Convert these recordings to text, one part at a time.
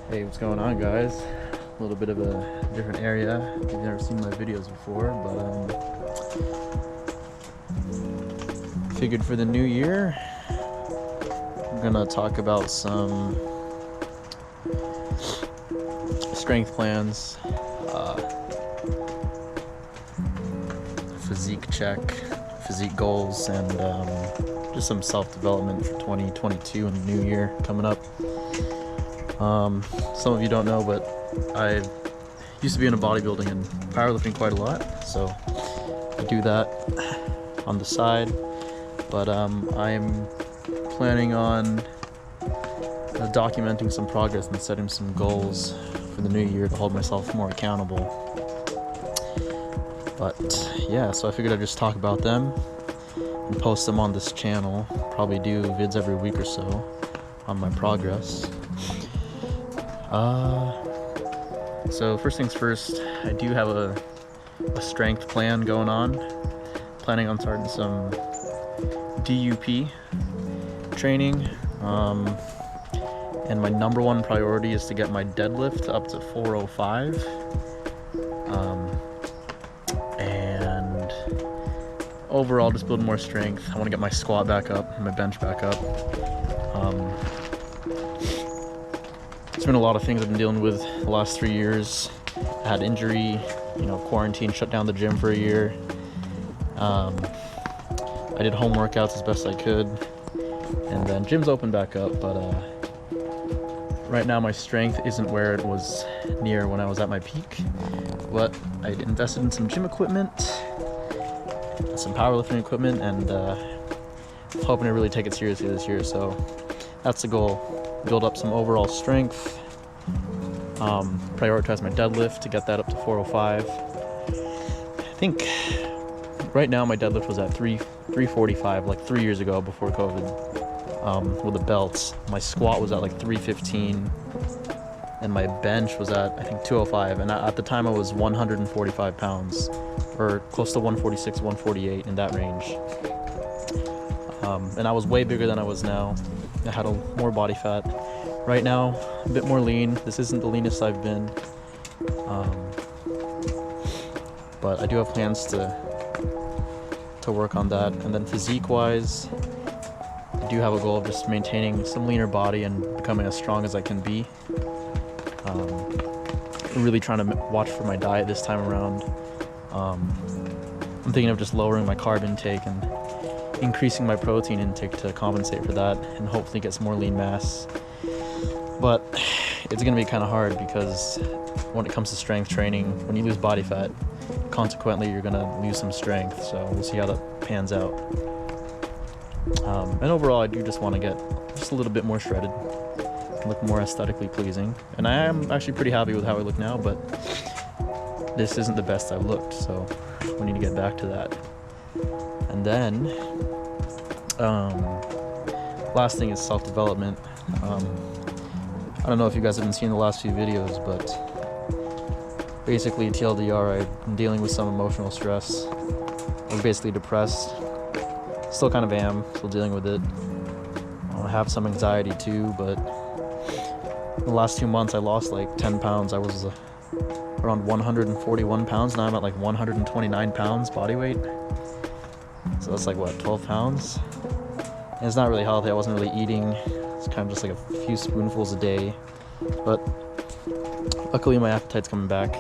Hey, what's going on, guys? A little bit of a different area. If you've never seen my videos before, but figured for the new year, I'm gonna talk about some strength plans, physique check, physique goals, and just some self-development for 2022 and the new year coming up. Some of you don't know, but I used to be into bodybuilding and powerlifting quite a lot, so I do that on the side. But I'm planning on documenting some progress and setting some goals for the new year to hold myself more accountable. But yeah, so I figured I'd just talk about them and post them on this channel. Probably do vids every week or so on my progress. So first things first, I do have a strength plan going on. Planning on starting some DUP training, and my number one priority is to get my deadlift up to 405, and overall just build more strength. I want to get my squat back up and my bench back up. It's been a lot of things I've been dealing with the last 3 years. I had injury, quarantine, shut down the gym for a year. I did home workouts as best I could, and then gym's opened back up, but right now my strength isn't where it was near when I was at my peak. But I invested in some gym equipment, some powerlifting equipment, and hoping to really take it seriously this year. So that's the goal. Build up some overall strength, prioritize my deadlift to get that up to 405. I think right now my deadlift was at 345 like 3 years ago before COVID, with the belts. My squat was at like 315, and my bench was at I think 205, and at the time I was 145 pounds, or close to 146, 148, in that range. And I was way bigger than I was now. I had more body fat. Right now, a bit more lean. This isn't the leanest I've been, but I do have plans to work on that. And then physique-wise, I do have a goal of just maintaining some leaner body and becoming as strong as I can be. I'm really trying to watch for my diet this time around. I'm thinking of just lowering my carb intake and increasing my protein intake to compensate for that, and hopefully get some more lean mass. But it's going to be kind of hard, because when it comes to strength training, when you lose body fat, consequently you're going to lose some strength. So we'll see how that pans out. And overall, I do just want to get just a little bit more shredded, look more aesthetically pleasing. And I am actually pretty happy with how I look now, but this isn't the best I've looked, so we need to get back to that. And then last thing is self-development. I don't know if you guys have been seeing the last few videos, but basically TLDR, I'm dealing with some emotional stress. I was basically depressed. Still kind of am, still dealing with it. I have some anxiety too, but in the last 2 months I lost like 10 pounds. I was around 141 pounds. Now I'm at like 129 pounds body weight. So that's like, what, 12 pounds? And it's not really healthy. I wasn't really eating. It's kind of just like a few spoonfuls a day. But luckily my appetite's coming back.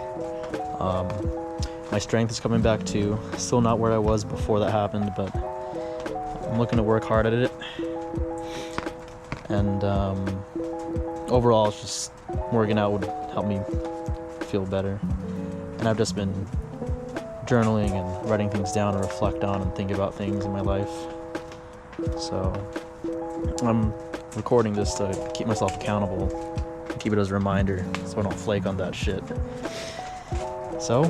My strength is coming back too. Still not where I was before that happened, but I'm looking to work hard at it. And overall, it's just working out would help me feel better. And I've just been journaling and writing things down to reflect on and think about things in my life. So I'm recording this to keep myself accountable, keep it as a reminder so I don't flake on that shit. So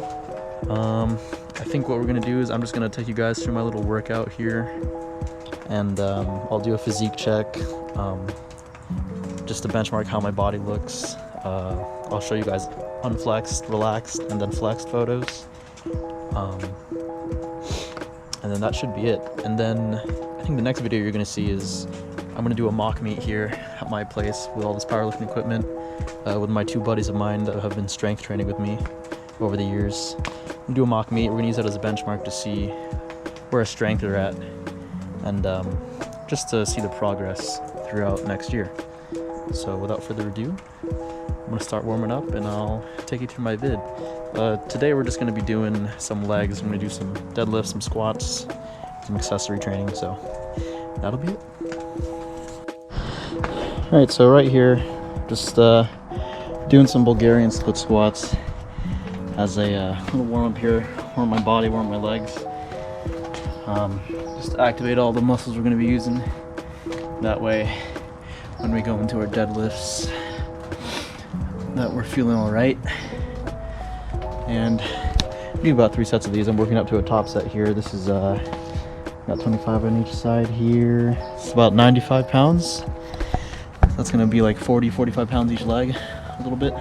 I think what we're gonna do is I'm just gonna take you guys through my little workout here, and I'll do a physique check, just to benchmark how my body looks. I'll show you guys unflexed, relaxed, and then flexed photos. And then that should be it. And then I think the next video you're going to see is I'm gonna do a mock meet here at my place with all this powerlifting equipment, with my two buddies of mine that have been strength training with me over the years. I'm gonna do a mock meet. We're gonna use that as a benchmark to see where our strength are at, and just to see the progress throughout next year. So without further ado, I'm gonna start warming up and I'll take you through my vid. Today we're just gonna be doing some legs. I'm gonna do some deadlifts, some squats, some accessory training, so that'll be it. Alright, so right here, just doing some Bulgarian split squats as a little warm up here, warm my body, warm my legs. Just to activate all the muscles we're going to be using. That way, when we go into our deadlifts, that we're feeling alright. And do about 3 sets of these. I'm working up to a top set here. This is got 25 on each side here. It's about 95 pounds. That's going to be like 40-45 pounds each leg, a little bit.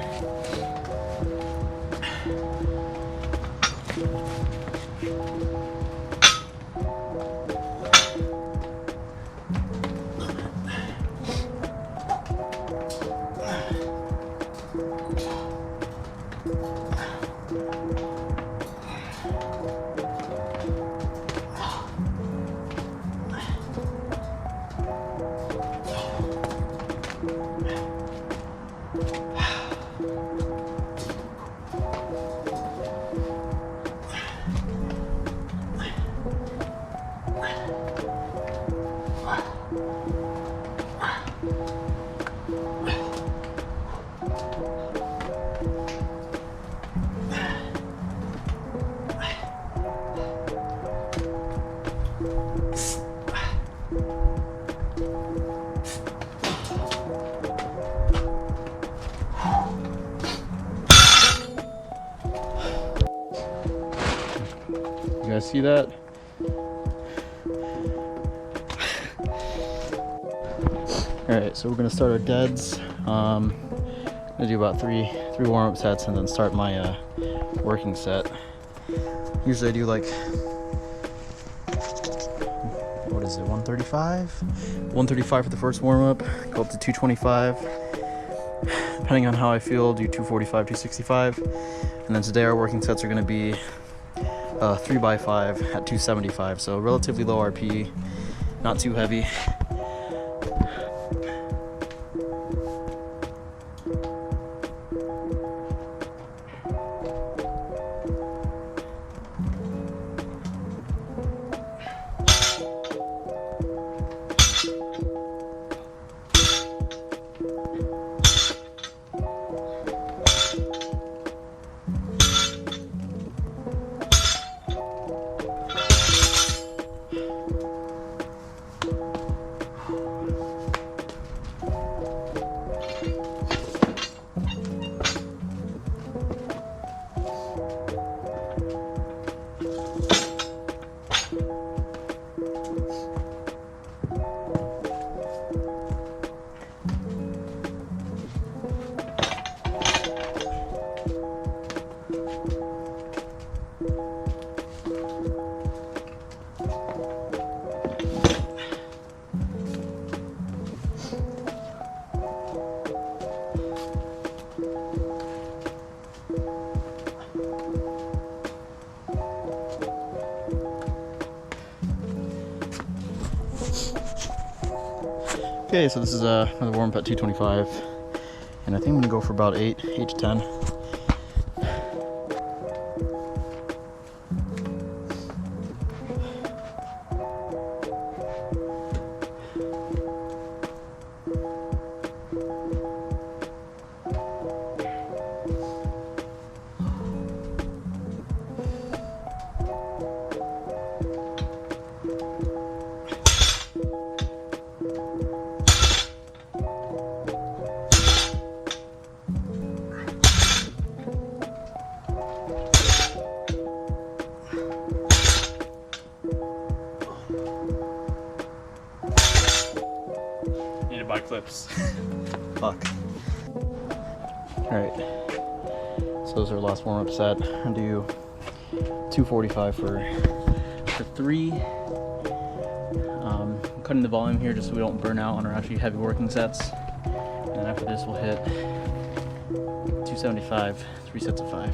You guys see that? Alright, so we're gonna start our deads. I'm gonna do about three warm-up sets and then start my working set. Usually I do like, what is it, 135? 135 for the first warm-up, go up to 225. Depending on how I feel, do 245, 265. And then today our working sets are gonna be 3x5 at 275, so relatively low RPE, not too heavy. Okay, so this is another warm-up at 225, and I think I'm gonna go for about 8 to 10. By clips. Fuck. Alright. So those are our last warm-up set. I'm gonna do 245 for 3. cutting the volume here just so we don't burn out on our actually heavy working sets. And then after this, we'll hit 275, 3 sets of 5.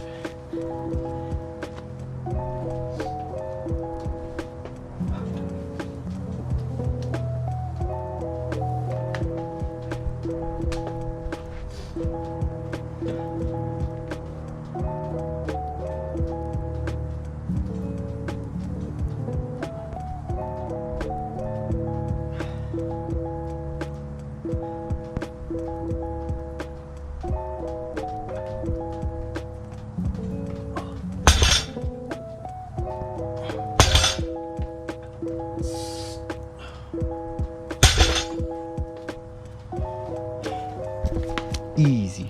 Easy.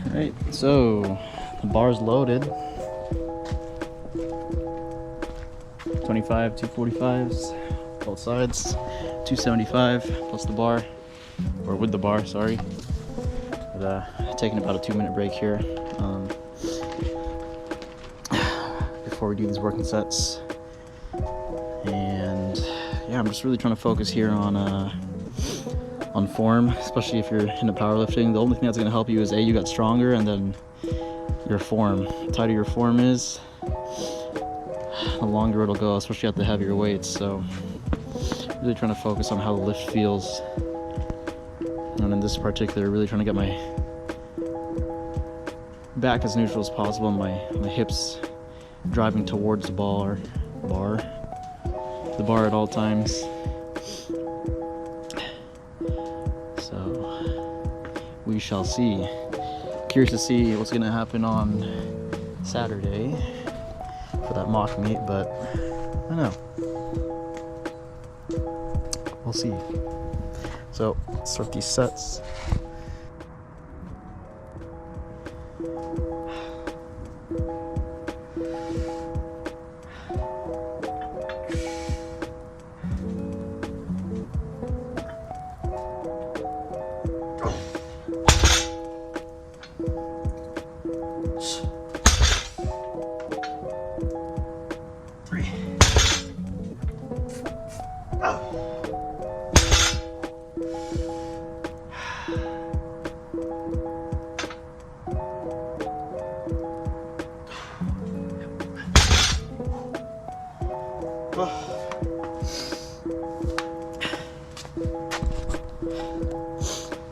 Alright, so the bar's loaded. 25 245s, both sides. 275 plus the bar, or with the bar, sorry. But taking about a 2-minute break here before we do these working sets. And yeah, I'm just really trying to focus here on form, especially if you're into powerlifting. The only thing that's going to help you is you got stronger, and then your form. The tighter your form is, the longer it'll go, especially at the heavier weights. So really trying to focus on how the lift feels, and in this particular, really trying to get my back as neutral as possible and my hips driving towards the bar at all times. We shall see. Curious to see what's gonna happen on Saturday for that mock meet, but I don't know. We'll see. So let's start these sets.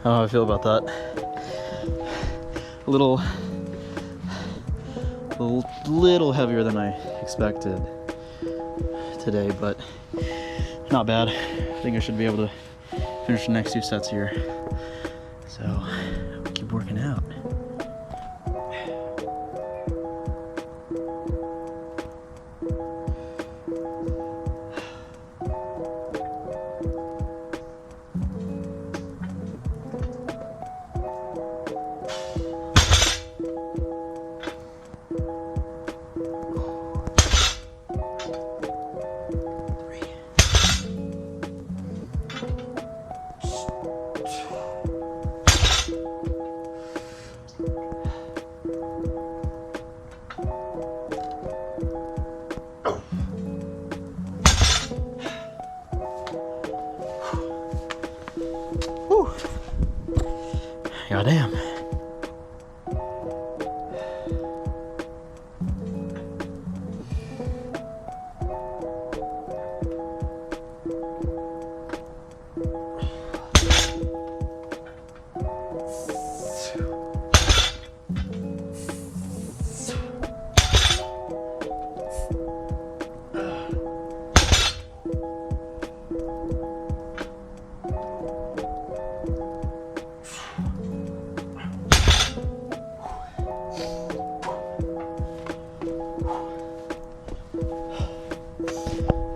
How do I feel about that? A little heavier than I expected today, but not bad. I think I should be able to finish the next 2 sets here. So keep working out. Goddamn.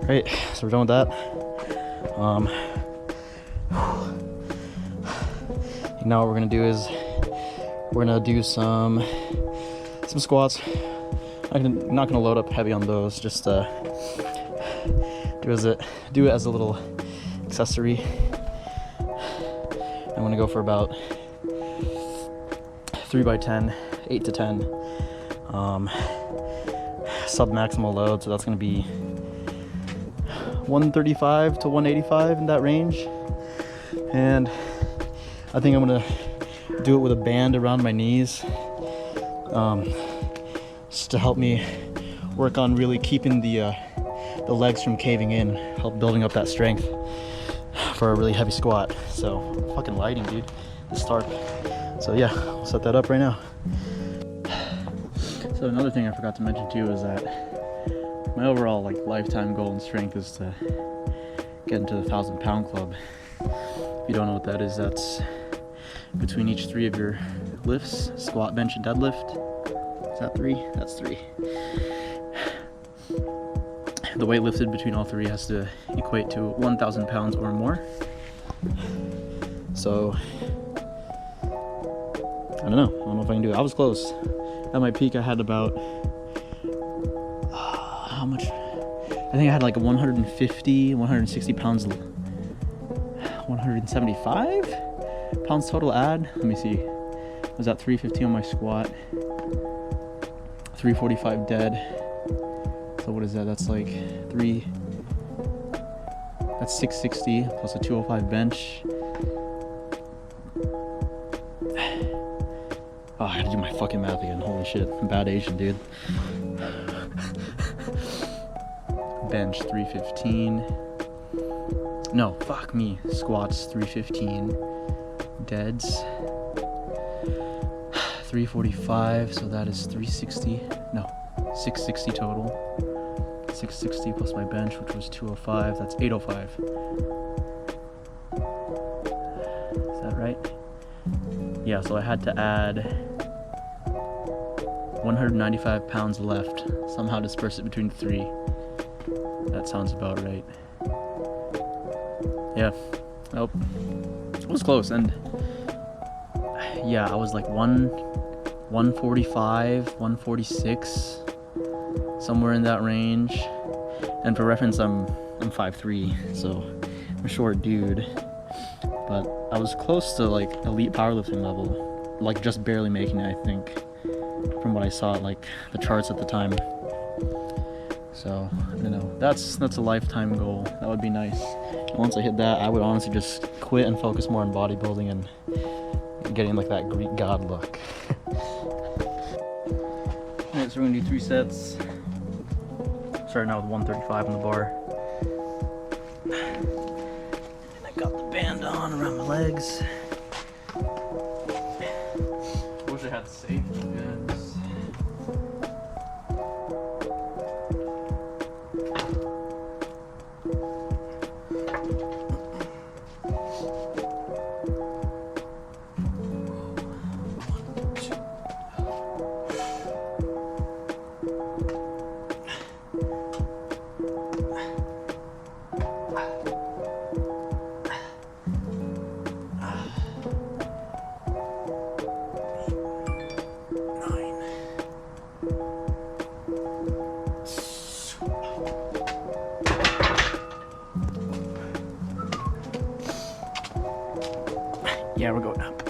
Right, so we're done with that. Now what we're gonna do is we're gonna do some squats. I'm not gonna load up heavy on those. Just do it as a little accessory. I'm gonna go for about 3x10, 8 to 10, sub maximal load. So that's gonna be 135 to 185 in that range. And I think I'm gonna do it with a band around my knees, just to help me work on really keeping the legs from caving in, help building up that strength for a really heavy squat. So fucking lighting, dude, this tarp. So yeah, I'll set that up right now. So another thing I forgot to mention too is that my overall like lifetime goal in strength is to get into the 1,000 pound club. If you don't know what that is, that's between each 3 of your lifts: squat, bench, and deadlift. Is that 3? That's 3. The weight lifted between all 3 has to equate to 1,000 pounds or more. So I don't know if I can do it. I was close. At my peak I had about how much? I think I had like 150, 160 pounds, 175 pounds total add. Let me see. I was at 315 on my squat, 345 dead. So what is that? That's like that's 660 plus a 205 bench. Oh, I gotta do my fucking math again. Holy shit, I'm bad Asian, dude. Bench 315. No, fuck me. Squats 315. Deads 345. So that is 360. No, 660 total. 660 plus my bench, which was 205. That's 805. Is that right? Yeah, so I had to add 195 pounds left. Somehow disperse it between 3. That sounds about right. Yeah. Nope. It was close, and yeah, I was like 145, 146, somewhere in that range. And for reference, I'm 5'3", so I'm a short dude. But I was close to like elite powerlifting level, like just barely making it, I think, from what I saw at like the charts at the time. So, you know, that's a lifetime goal. That would be nice. And once I hit that, I would honestly just quit and focus more on bodybuilding and getting like that Greek god look. Alright, so we're gonna do 3 sets. Starting out with 135 on the bar. And I got the band on around my legs. I wish I had safety pins. Yeah, we're going up.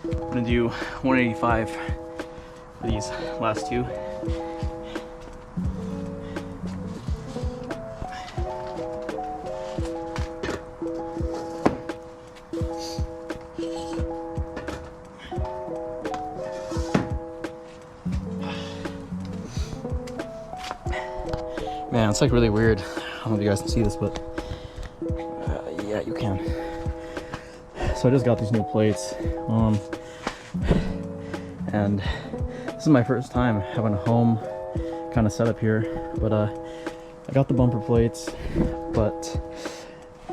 I'm gonna do 185 for these last 2. Man, it's like really weird. I don't know if you guys can see this, but yeah, you can. So I just got these new plates, and this is my first time having a home kind of setup here. But I got the bumper plates, but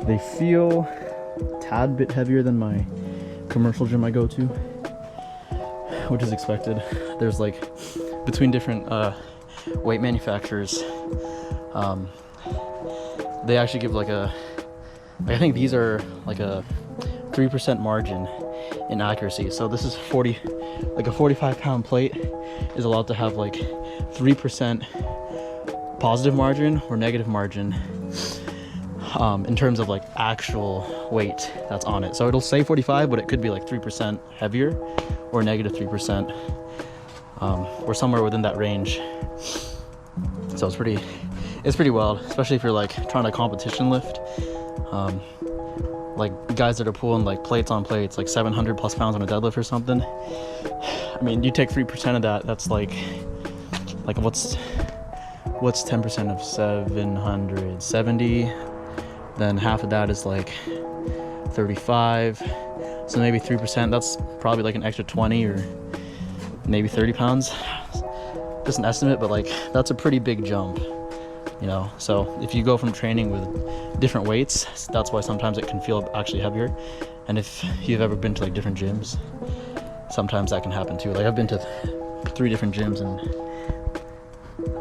they feel a tad bit heavier than my commercial gym I go to, which is expected. There's like between different weight manufacturers, they actually give like I think these are like a 3% margin in accuracy. So this is a 45 pound plate is allowed to have like 3% positive margin or negative margin in terms of like actual weight that's on it. So it'll say 45, but it could be like 3% heavier or negative 3%, or somewhere within that range. So it's It's pretty wild, especially if you're like trying to competition lift. Like guys that are pulling like plates on plates, like 700 plus pounds on a deadlift or something. I mean, you take 3% of that, that's like what's 10% of 770? Then half of that is like 35. So maybe 3%, that's probably like an extra 20 or maybe 30 pounds. Just an estimate, but like that's a pretty big jump, you know? So if you go from training with different weights, that's why sometimes it can feel actually heavier. And if you've ever been to like different gyms, sometimes that can happen too. Like I've been to 3 different gyms and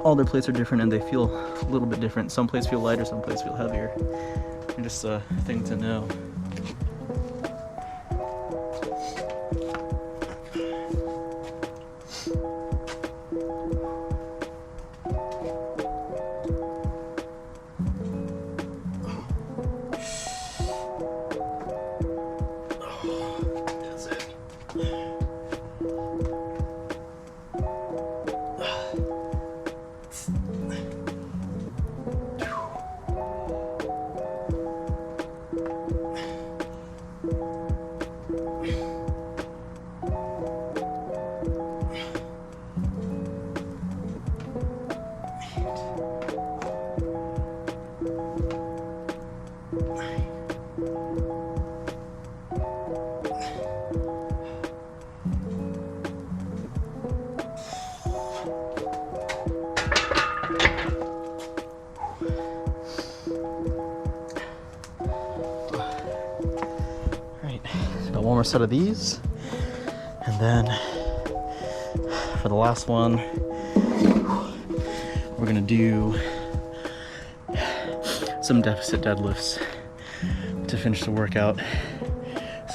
all their plates are different and they feel a little bit different. Some plates feel lighter, some plates feel heavier. And just a thing to know. One more set of these, and then for the last one we're gonna do some deficit deadlifts to finish the workout.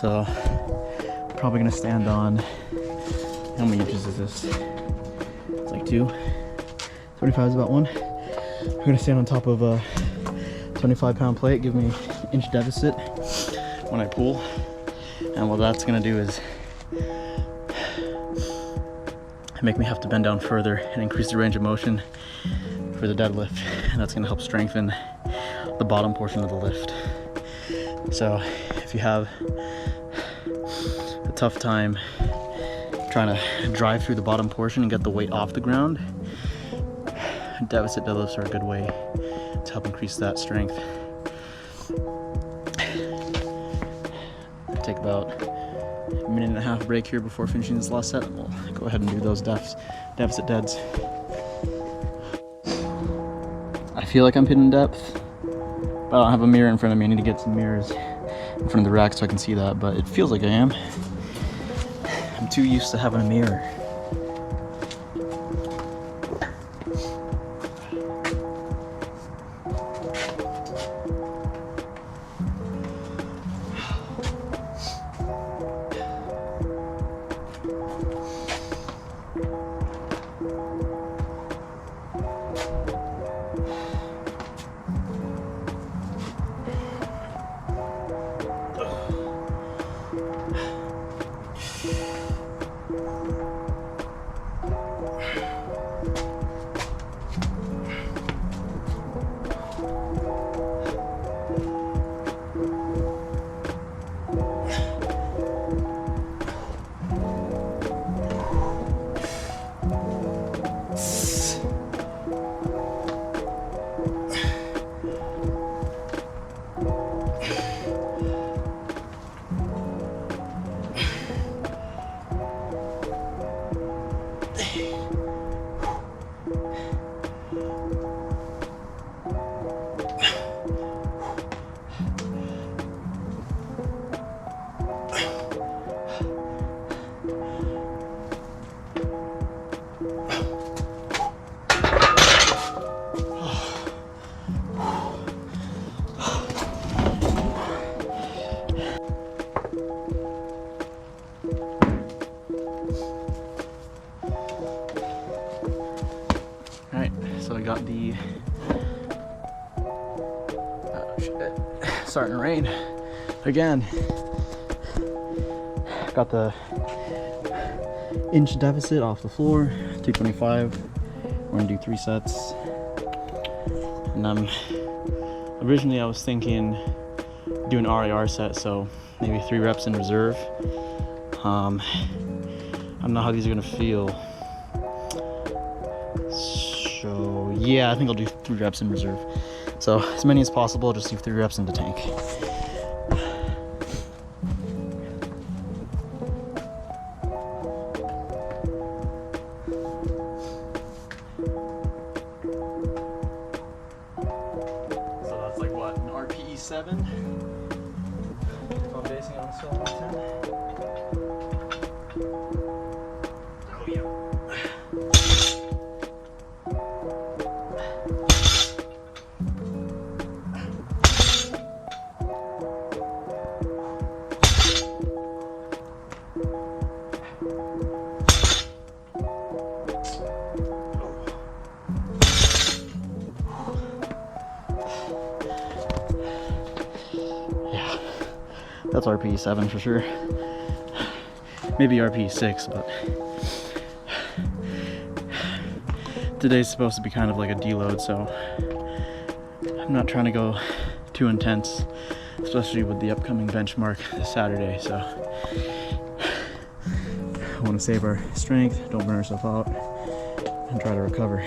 So probably gonna stand on, how many inches is this? It's like 2. 25 is about 1. We're gonna stand on top of a 25-pound plate, give me inch deficit when I pull. And what that's gonna do is make me have to bend down further and increase the range of motion for the deadlift. And that's gonna help strengthen the bottom portion of the lift. So if you have a tough time trying to drive through the bottom portion and get the weight off the ground, deficit deadlifts are a good way to help increase that strength. Take about a minute and a half break here before finishing this last set, and we'll go ahead and do those deficit deads. I feel like I'm hitting depth, but I don't have a mirror in front of me. I need to get some mirrors in front of the rack so I can see that, but it feels like I am. I'm too used to having a mirror. So I got the starting to rain again. Got the inch deficit off the floor, 225. We're gonna do 3 sets, And originally I was thinking do an RIR set, so maybe 3 reps in reserve. I don't know how these are gonna feel. So yeah, I think I'll do 3 reps in reserve. So as many as possible, just do 3 reps in the tank. So that's like what, an RPE 7? If I'm basing on a scale of 10. Oh yeah. That's RPE 7 for sure. Maybe RPE 6, but today's supposed to be kind of like a deload, so I'm not trying to go too intense, especially with the upcoming benchmark this Saturday. So I want to save our strength, don't burn ourselves out, and try to recover.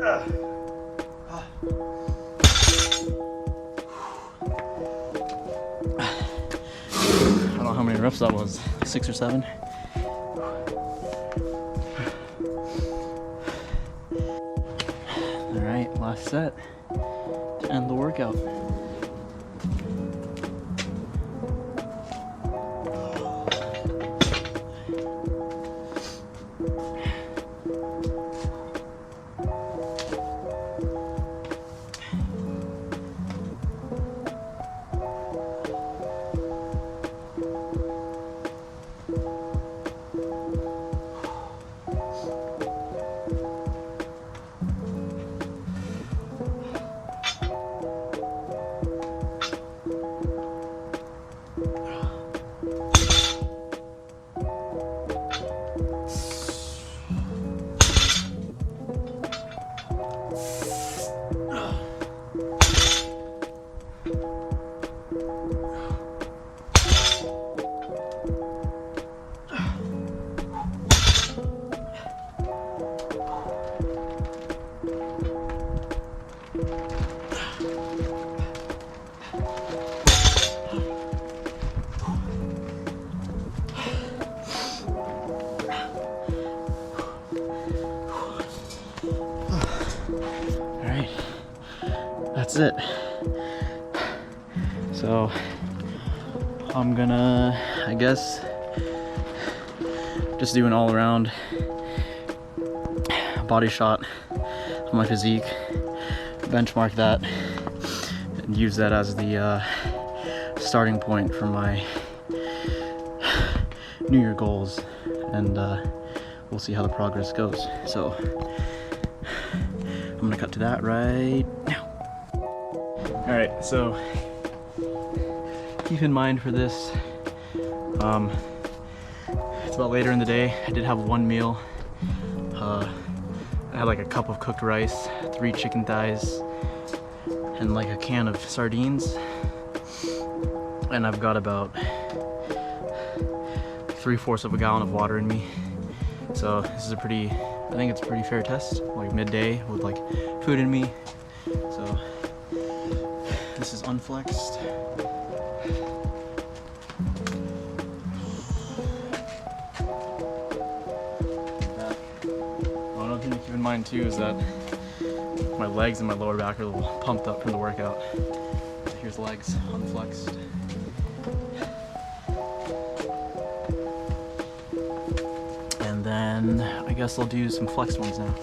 I don't know how many reps that was, 6 or 7. All right, last set to end the workout. That's it. So I'm gonna, I guess, just do an all-around body shot of my physique, benchmark that, and use that as the starting point for my New Year goals, and we'll see how the progress goes. So I'm gonna cut to that right now. All right, so keep in mind for this, it's about later in the day. I did have one meal. I had like a cup of cooked rice, 3 chicken thighs, and like a can of sardines. And I've got about 3/4 of a gallon of water in me. So this is a pretty, I think it's a pretty fair test, like midday with like food in me. So this is unflexed. That mind too is that my legs and my lower back are a little pumped up from the workout. Here's legs unflexed. And then I guess I'll do some flexed ones now.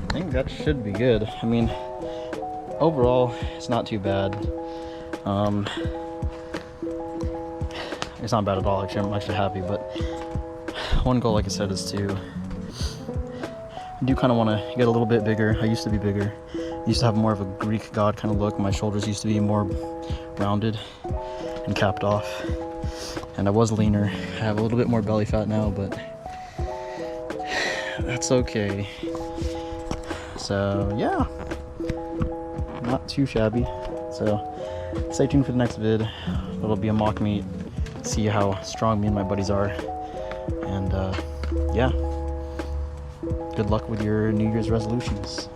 I think that should be good. I mean, overall, it's not too bad. It's not bad at all, actually. I'm actually happy, but one goal, like I said, is to... I do kind of want to get a little bit bigger. I used to be bigger. I used to have more of a Greek god kind of look. My shoulders used to be more rounded and capped off. And I was leaner. I have a little bit more belly fat now, but that's okay. So yeah, not too shabby. So stay tuned for the next vid. It'll be a mock meet, see how strong me and my buddies are, and yeah, good luck with your New Year's resolutions.